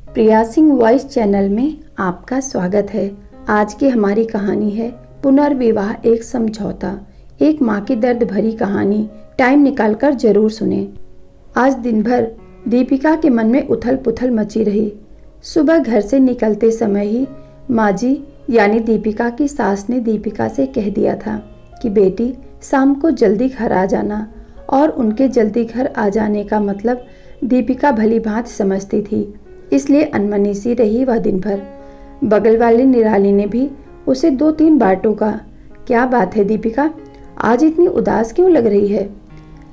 प्रिया Singh voice channel में आपका स्वागत है। आज की हमारी कहानी है पुनर्विवाह एक समझौता। एक माँ की दर्द भरी कहानी। टाइम निकालकर जरूर सुने। आज दिन भर दीपिका के मन में उथल पुथल मची रही। सुबह घर से निकलते समय ही माँ जी यानी दीपिका की सास ने दीपिका से कह दिया था कि बेटी शाम को जल्दी घर आ जाना। और उनके जल्दी घर आ जाने का मतलब दीपिका भली भांति समझती थी, इसलिए अनमनी सी रही वह दिन भर। बगल वाली निराली ने भी उसे 2-3 बार टोका। क्या बात है दीपिका, आज इतनी उदास क्यों लग रही है?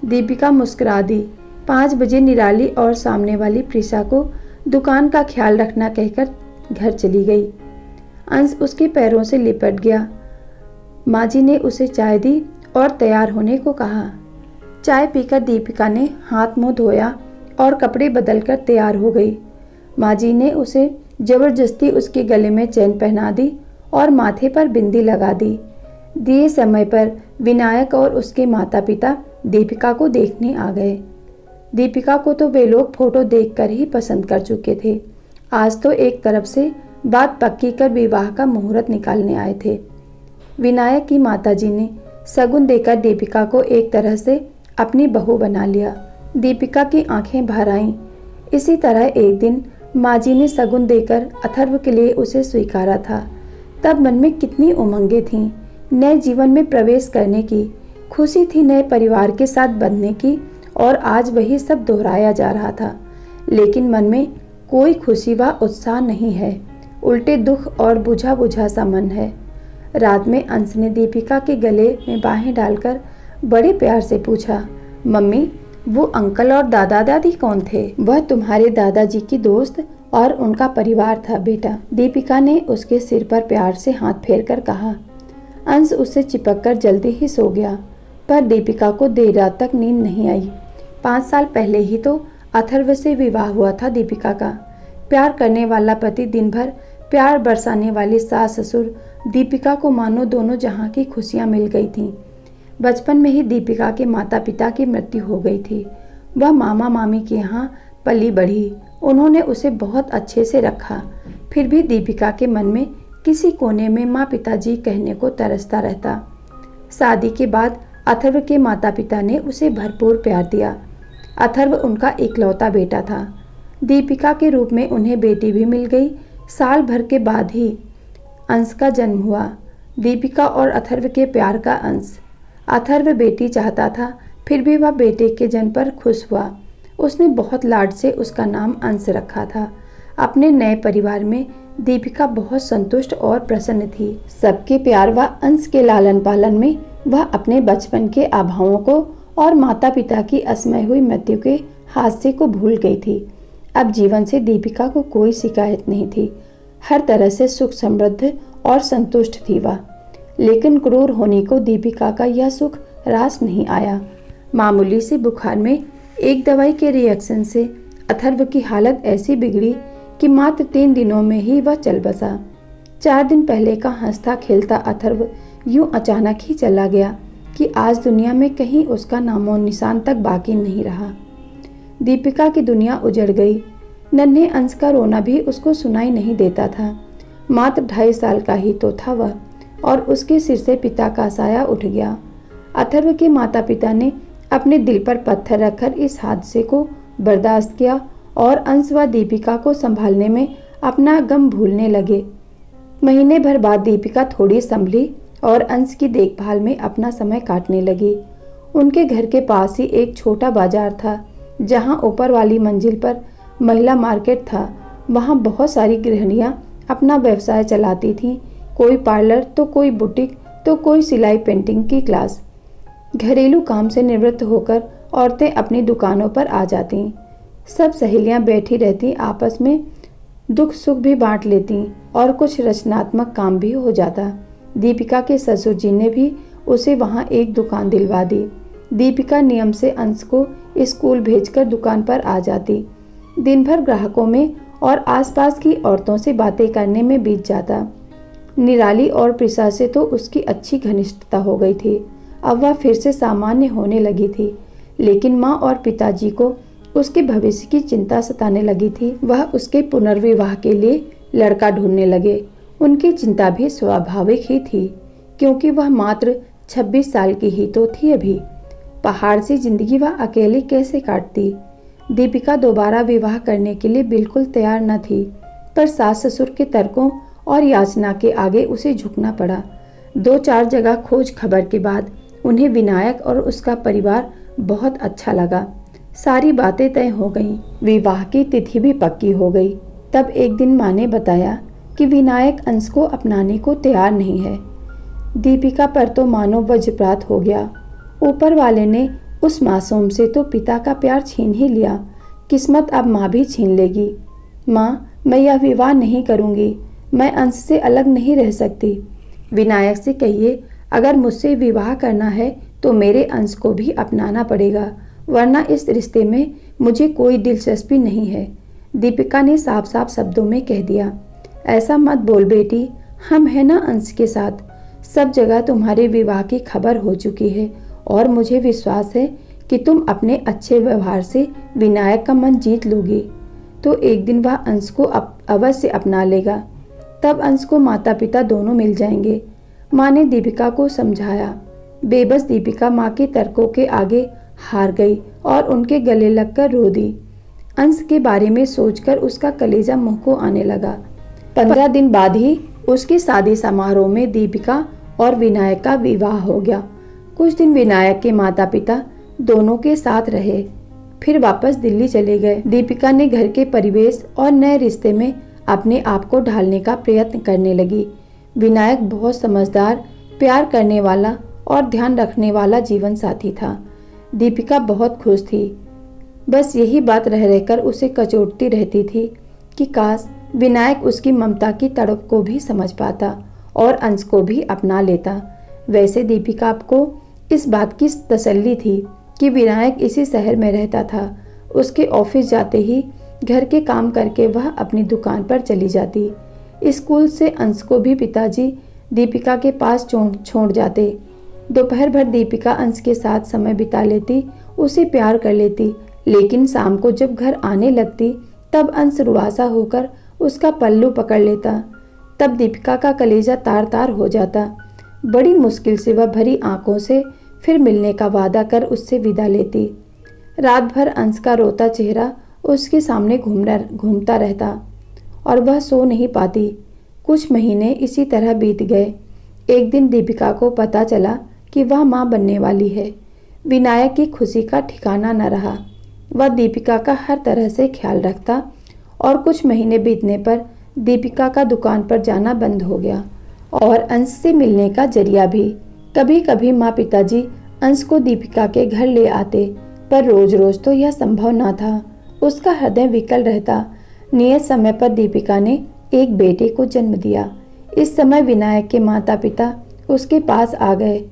दीपिका मुस्कुरा दी। 5 बजे निराली और सामने वाली प्रिसा को दुकान का ख्याल रखना कहकर घर चली गई। अंश उसके पैरों से लिपट गया। माँ जी ने उसे चाय दी और तैयार होने को कहा। चाय पीकर दीपिका ने हाथ मुंह धोया और कपड़े बदलकर तैयार हो गई। माँ जी ने उसे जबरदस्ती उसके गले में चेन पहना दी और माथे पर बिंदी लगा दी। दिए समय पर विनायक और उसके माता पिता दीपिका को देखने आ गए। दीपिका को तो वे लोग फोटो देखकर ही पसंद कर चुके थे। आज तो एक तरफ से बात पक्की कर विवाह का मुहूर्त निकालने आए थे। विनायक की माताजी ने शगुन देकर दीपिका को एक तरह से अपनी बहू बना लिया। दीपिका की आंखें भर आईं। इसी तरह एक दिन माँ जी ने शगुन देकर अथर्व के लिए उसे स्वीकारा था। तब मन में कितनी उमंगें थीं। नए जीवन में प्रवेश करने की खुशी थी, नए परिवार के साथ बंधने की, और आज वही सब दोहराया जा रहा था। लेकिन मन में कोई खुशी व उत्साह नहीं है, उल्टे दुख और बुझा बुझा सा मन है। रात में अंश ने दीपिका के गले में बाहें डालकर बड़े प्यार से पूछा, मम्मी वो अंकल और दादा दादी कौन थे? वह तुम्हारे दादाजी की दोस्त और उनका परिवार था बेटा। दीपिका ने उसके सिर पर प्यार से हाथ फेरकर कहा। अंश उससे चिपककर जल्दी ही सो गया, पर दीपिका को देर रात तक नींद नहीं आई। 5 साल पहले ही तो अथर्व से विवाह हुआ था दीपिका का। प्यार करने वाला पति, दिन भर प्यार बरसाने वाली सास ससुर, दीपिका को मानो दोनों जहां की खुशियां मिल गई थीं। बचपन में ही दीपिका के माता पिता की मृत्यु हो गई थी। वह मामा मामी के यहाँ पली बढ़ी। उन्होंने उसे बहुत अच्छे से रखा। फिर भी दीपिका के मन में किसी कोने में माँ पिताजी कहने को तरसता रहता। शादी के बाद अथर्व के माता पिता ने उसे भरपूर प्यार दिया। अथर्व उनका इकलौता बेटा था। दीपिका के रूप में उन्हें बेटी भी मिल गई। साल भर के बाद ही अंश का जन्म हुआ। दीपिका और अथर्व के प्यार का अंश। अथर्व बेटी चाहता था, फिर भी वह बेटे के जन्म पर खुश हुआ। उसने बहुत लाड से उसका नाम अंश रखा था। अपने नए परिवार में दीपिका बहुत संतुष्ट और प्रसन्न थी। सबके प्यार व अंश के लालन पालन में वह अपने बचपन के अभावों को और माता पिता की असमय हुई मृत्यु के हादसे को भूल गई थी। अब जीवन से दीपिका को कोई शिकायत नहीं थी। हर तरह से सुख समृद्ध और संतुष्ट थी वह। लेकिन क्रूर होने को दीपिका का यह सुख रास नहीं आया। मामूली से बुखार में एक दवाई के रिएक्शन से अथर्व की हालत ऐसी बिगड़ी कि मात्र 3 दिनों में ही वह चल बसा। 4 दिन पहले का हंसता खेलता अथर्व यूं अचानक ही चला गया कि आज दुनिया में कहीं उसका नामो निशान तक बाकी नहीं रहा। दीपिका की दुनिया उजड़ गई। नन्हे अंश का रोना भी उसको सुनाई नहीं देता था। मात्र 2.5 साल का ही तो था वह, और उसके सिर से पिता का साया उठ गया। अथर्व के माता पिता ने अपने दिल पर पत्थर रखकर इस हादसे को बर्दाश्त किया और अंश व दीपिका को संभालने में अपना गम भूलने लगे। महीने भर बाद दीपिका थोड़ी संभली और अंश की देखभाल में अपना समय काटने लगी। उनके घर के पास ही एक छोटा बाजार था, जहां ऊपर वाली मंजिल पर महिला मार्केट था। वहां बहुत सारी गृहिणियां अपना व्यवसाय चलाती थीं। कोई पार्लर, तो कोई बुटीक, तो कोई सिलाई पेंटिंग की क्लास। घरेलू काम से निवृत्त होकर औरतें अपनी दुकानों पर आ जाती। सब सहेलियां बैठी रहती, आपस में दुख सुख भी बांट लेती और कुछ रचनात्मक काम भी हो जाता। दीपिका के ससुर जी ने भी उसे वहां एक दुकान दिलवा दी। दीपिका नियम से अंश को स्कूल भेजकर दुकान पर आ जाती। दिन भर ग्राहकों में और आसपास की औरतों से बातें करने में बीत जाता। निराली और प्रिसा से तो उसकी अच्छी घनिष्ठता हो गई थी। अब वह फिर से सामान्य होने लगी थी। लेकिन माँ और पिताजी को उसके भविष्य की चिंता सताने लगी थी। वह उसके पुनर्विवाह के लिए लड़का ढूंढने लगे। उनकी चिंता भी स्वाभाविक ही थी, क्योंकि वह मात्र 26 साल की ही तो थी अभी। पहाड़ सी जिंदगी वह अकेली कैसे काटती। दीपिका दोबारा विवाह करने के लिए बिल्कुल तैयार न थी, पर सास ससुर के तर्कों और याचना के आगे उसे झुकना पड़ा। 2-4 जगह खोज खबर के बाद उन्हें विनायक और उसका परिवार बहुत अच्छा लगा। सारी बातें तय हो गईं, विवाह की तिथि भी पक्की हो गई। तब एक दिन माँ ने बताया कि विनायक अंश को अपनाने को तैयार नहीं है। दीपिका पर तो मानो वज्रपात हो गया। ऊपर वाले ने उस मासूम से तो पिता का प्यार छीन ही लिया, किस्मत अब माँ भी छीन लेगी। माँ, मैं यह विवाह नहीं करूँगी, मैं अंश से अलग नहीं रह सकती। विनायक से कहिए, अगर मुझसे विवाह करना है तो मेरे अंश को भी अपनाना पड़ेगा, वरना इस रिश्ते में मुझे कोई दिलचस्पी नहीं है। दीपिका ने साफ साफ शब्दों में कह दिया। ऐसा मत बोल बेटी, हम है ना अंश के साथ। सब जगह तुम्हारे विवाह की खबर हो चुकी है और मुझे विश्वास है कि तुम अपने अच्छे व्यवहार से विनायक का मन जीत लोगी, तो एक दिन वह अंश को अवश्य अपना लेगा। तब अंश को माता पिता दोनों मिल जाएंगे। माँ ने दीपिका को समझाया। बेबस दीपिका माँ के तर्कों के आगे हार गई और उनके गले लगकर रो दी। अंश के बारे में सोचकर उसका कलेजा मुंह को आने लगा। 15 दिन बाद ही उसकी शादी समारोह में दीपिका और विनायक का विवाह हो गया। कुछ दिन विनायक के माता पिता दोनों के साथ रहे, फिर वापस दिल्ली चले गए। दीपिका ने घर के परिवेश और नए रिश्ते में अपने आप को ढालने का प्रयत्न करने लगी। विनायक बहुत समझदार, प्यार करने वाला और ध्यान रखने वाला जीवन साथी था। दीपिका बहुत खुश थी। बस यही बात रह रहकर उसे कचोटती रहती थी कि काश विनायक उसकी ममता की तड़प को भी समझ पाता और अंश को भी अपना लेता। वैसे दीपिका को इस बात की तसल्ली थी कि विनायक इसी शहर में रहता था। उसके ऑफिस जाते ही घर के काम करके वह अपनी दुकान पर चली जाती। स्कूल से अंश को भी पिताजी दीपिका के पास छोड़ जाते। दोपहर भर दीपिका अंश के साथ समय बिता लेती, उसे प्यार कर लेती, लेकिन शाम को जब घर आने लगती तब अंश रुआसा होकर उसका पल्लू पकड़ लेता। तब दीपिका का कलेजा तार तार हो जाता। बड़ी मुश्किल से वह भरी आंखों से फिर मिलने का वादा कर उससे विदा लेती। रात भर अंश का रोता चेहरा उसके सामने घूमता रहता और वह सो नहीं पाती। कुछ महीने इसी तरह बीत गए। एक दिन दीपिका को पता चला कि वह माँ बनने वाली है। विनायक की खुशी का ठिकाना न रहा। वह दीपिका का हर तरह से ख्याल रखता और कुछ महीने बीतने पर दीपिका का दुकान पर जाना बंद हो गया और अंश से मिलने का जरिया भी। कभी कभी माँ पिताजी अंश को दीपिका के घर ले आते, पर रोज रोज तो यह संभव न था। उसका हृदय विकल रहता। नियत समय पर दीपिका ने एक बेटे को जन्म दिया। इस समय विनायक के माता पिता उसके पास आ गए।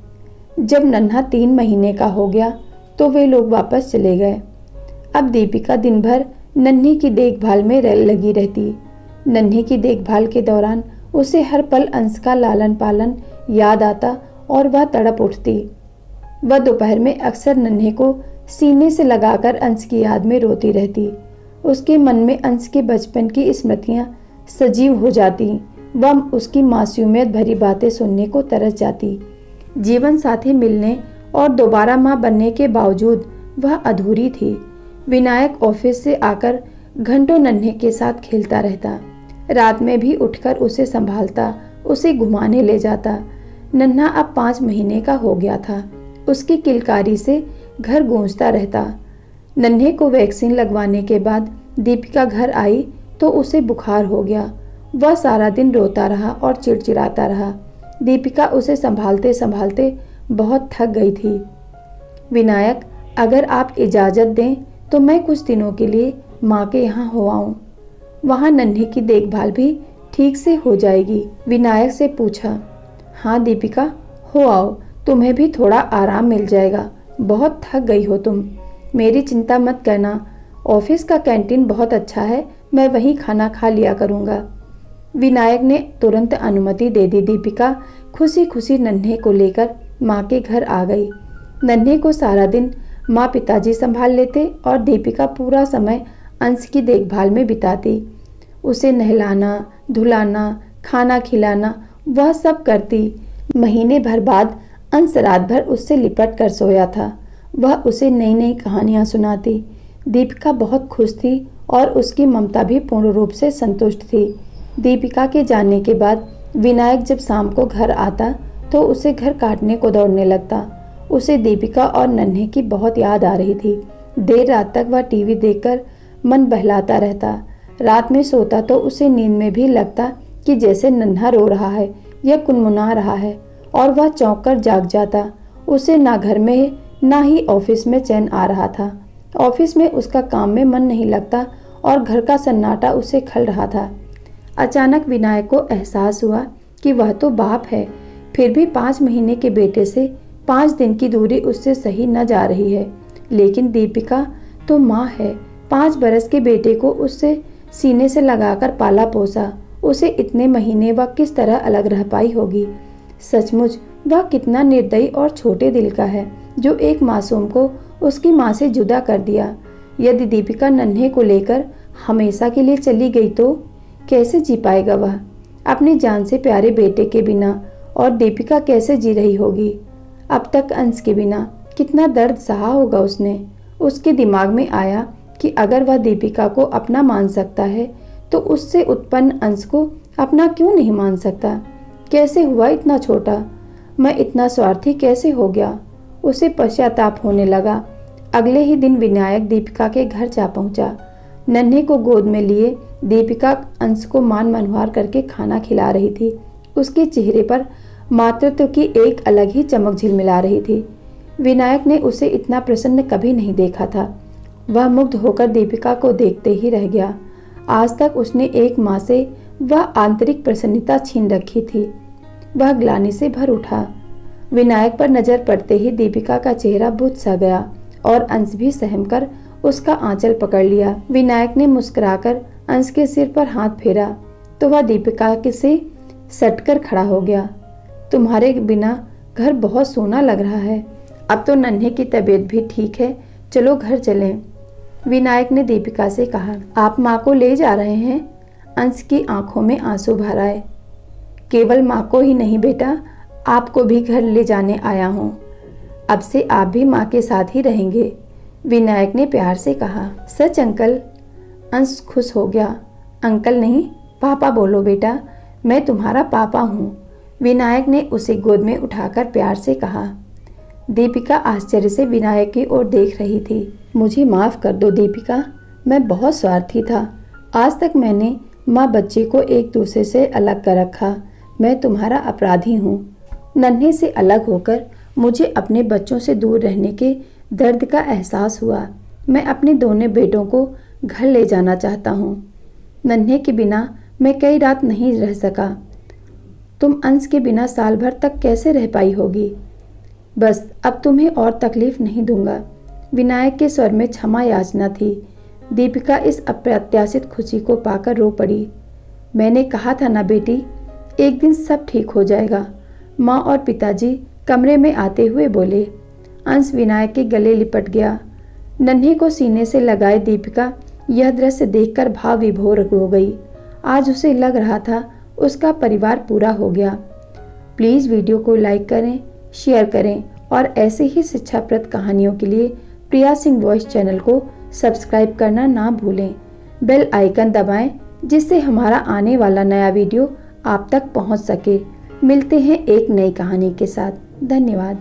जब नन्हा 3 महीने का हो गया तो वे लोग वापस चले गए। अब दीपिका दिन भर नन्ही की देखभाल में लगी रहती। नन्ही की देखभाल के दौरान उसे हर पल अंश का लालन पालन याद आता और वह तड़प उठती। वह दोपहर में अक्सर नन्हे को सीने से लगाकर अंश की याद में रोती रहती। उसके मन में अंश के बचपन की स्मृतियां सजीव हो जाती। वह उसकी मासूमियत भरी बातें सुनने को तरस जाती। जीवन साथी मिलने और दोबारा माँ बनने के बावजूद वह अधूरी थी। विनायक ऑफिस से आकर घंटों नन्हे के साथ खेलता रहता। रात में भी उठकर उसे संभालता, उसे घुमाने ले जाता। नन्हा अब 5 महीने का हो गया था। उसकी किलकारी से घर गूंजता रहता। नन्हे को वैक्सीन लगवाने के बाद दीपिका घर आई तो उसे बुखार हो गया। वह सारा दिन रोता रहा और चिड़चिड़ाता रहा। दीपिका उसे संभालते संभालते बहुत थक गई थी। विनायक, अगर आप इजाज़त दें तो मैं कुछ दिनों के लिए माँ के यहाँ हो आऊँ। वहाँ नन्हे की देखभाल भी ठीक से हो जाएगी। विनायक से पूछा। हाँ दीपिका, हो आओ, तुम्हें भी थोड़ा आराम मिल जाएगा। बहुत थक गई हो तुम। मेरी चिंता मत करना, ऑफिस का कैंटीन बहुत अच्छा है, मैं वहीं खाना खा लिया करूँगा। विनायक ने तुरंत अनुमति दे दी। दीपिका खुशी खुशी नन्हे को लेकर माँ के घर आ गई। नन्हे को सारा दिन माँ पिताजी संभाल लेते और दीपिका पूरा समय अंश की देखभाल में बिताती। उसे नहलाना, धुलाना, खाना खिलाना वह सब करती। महीने भर बाद अंश रात भर उससे लिपट कर सोया था। वह उसे नई नई कहानियाँ सुनाती। दीपिका बहुत खुश थी और उसकी ममता भी पूर्ण रूप से संतुष्ट थी। दीपिका के जाने के बाद विनायक जब शाम को घर आता तो उसे घर काटने को दौड़ने लगता। उसे दीपिका और नन्हे की बहुत याद आ रही थी। देर रात तक वह टीवी देखकर मन बहलाता रहता। रात में सोता तो उसे नींद में भी लगता कि जैसे नन्हा रो रहा है या कुनमुना रहा है, और वह चौंक कर जाग जाता। उसे ना घर में ना ही ऑफिस में चैन आ रहा था। ऑफिस में उसका काम में मन नहीं लगता और घर का सन्नाटा उसे खल रहा था। अचानक विनायक को एहसास हुआ कि वह तो बाप है, फिर भी 5 महीने के बेटे से 5 दिन की दूरी उससे सही न जा रही है। लेकिन दीपिका तो माँ है। 5 बरस के बेटे को उससे सीने से लगाकर पाला पोसा। उसे इतने महीने वह किस तरह अलग रह पाई होगी। सचमुच वह कितना निर्दयी और छोटे दिल का है जो एक मासूम को उसकी माँ से जुदा कर दिया। यदि दीपिका नन्हे को लेकर हमेशा के लिए चली गई तो कैसे जी पाएगा वह अपनी जान से प्यारे बेटे के बिना, और दीपिका कैसे जी रही होगी अब तक अंश के बिना। कितना दर्द सहा होगा उसने। उसके दिमाग में आया कि अगर वह दीपिका को अपना मान सकता है तो उससे उत्पन्न अंश को अपना क्यों नहीं मान सकता। कैसे हुआ इतना छोटा, मैं इतना स्वार्थी कैसे हो गया। उसे पश्चाताप होने लगा। अगले ही दिन विनायक दीपिका के घर जा पहुंचा। नन्हे को गोद में लिए दीपिका अंश को मान मनोहार करके खाना खिला रही थी। उसके चेहरे पर मातृत्व की एक अलग ही चमक झिलमिला रही थी। विनायक ने उसे इतना प्रसन्न कभी नहीं देखा था। वह मुग्ध होकर दीपिका को देखते ही रह गया। आज तक उसने एक माँ से वह आंतरिक प्रसन्नता छीन रखी थी। वह ग्लानि से भर उठा। विनायक पर नजर पड़ते ही दीपिका का चेहरा बुझ सा गया और अंश भी सहम कर उसका आंचल पकड़ लिया। विनायक ने मुस्कुराकर अंश के सिर पर हाथ फेरा तो वह दीपिका से सटकर खड़ा हो गया। तुम्हारे बिना घर बहुत सोना लग रहा है। अब तो नन्हे की तबीयत भी ठीक है, चलो घर चलें। विनायक ने दीपिका से कहा। आप माँ को ले जा रहे हैं? अंश की आंखों में आंसू भर आए। केवल माँ को ही नहीं बेटा, आपको भी घर ले जाने आया हूँ। अब से आप भी माँ के साथ ही रहेंगे, विनायक ने प्यार से कहा। सच अंकल? अंश खुश हो गया। अंकल नहीं, पापा बोलो बेटा, मैं तुम्हारा पापा हूँ, विनायक ने उसे गोद में उठाकर प्यार से कहा। दीपिका आश्चर्य से विनायक की ओर देख रही थी। मुझे माफ़ कर दो दीपिका, मैं बहुत स्वार्थी था। आज तक मैंने माँ बच्चे को एक दूसरे से अलग कर रखा। मैं तुम्हारा अपराधी हूँ। नन्हे से अलग होकर मुझे अपने बच्चों से दूर रहने के दर्द का एहसास हुआ। मैं अपने दोनों बेटों को घर ले जाना चाहता हूँ। नन्हे के बिना मैं कई रात नहीं रह सका। तुम अंश के बिना साल भर तक कैसे रह पाई होगी। बस अब तुम्हें और तकलीफ नहीं दूंगा। विनायक के स्वर में क्षमा याचना थी। दीपिका इस अप्रत्याशित खुशी को पाकर रो पड़ी। मैंने कहा था ना बेटी, एक दिन सब ठीक हो जाएगा, माँ और पिताजी कमरे में आते हुए बोले। अंश विनायक के गले लिपट गया। नन्हे को सीने से लगाए दीपिका यह दृश्य देखकर भाव विभोर हो गई। आज उसे लग रहा था उसका परिवार पूरा हो गया। प्लीज़ वीडियो को लाइक करें, शेयर करें और ऐसे ही शिक्षाप्रद कहानियों के लिए प्रिया सिंह वॉइस चैनल को सब्सक्राइब करना ना भूलें। बेल आइकन दबाएं जिससे हमारा आने वाला नया वीडियो आप तक पहुंच सके। मिलते हैं एक नई कहानी के साथ। धन्यवाद।